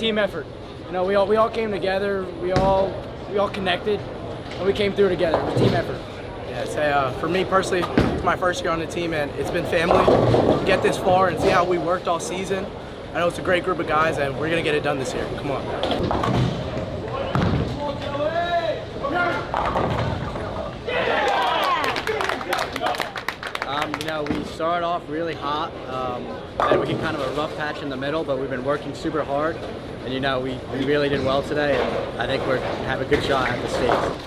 team effort. You know, we all came together. We all connected, and we came through together. It was team effort. Yeah, so, for me personally, it's my first year on the team, and it's been family. Get this far and see how we worked all season. I know it's a great group of guys, and we're gonna get it done this year. Come on. You know, we started off really hot, then we hit kind of a rough patch in the middle, but we've been working super hard, and you know, we really did well today, and I think we have a good shot at the States.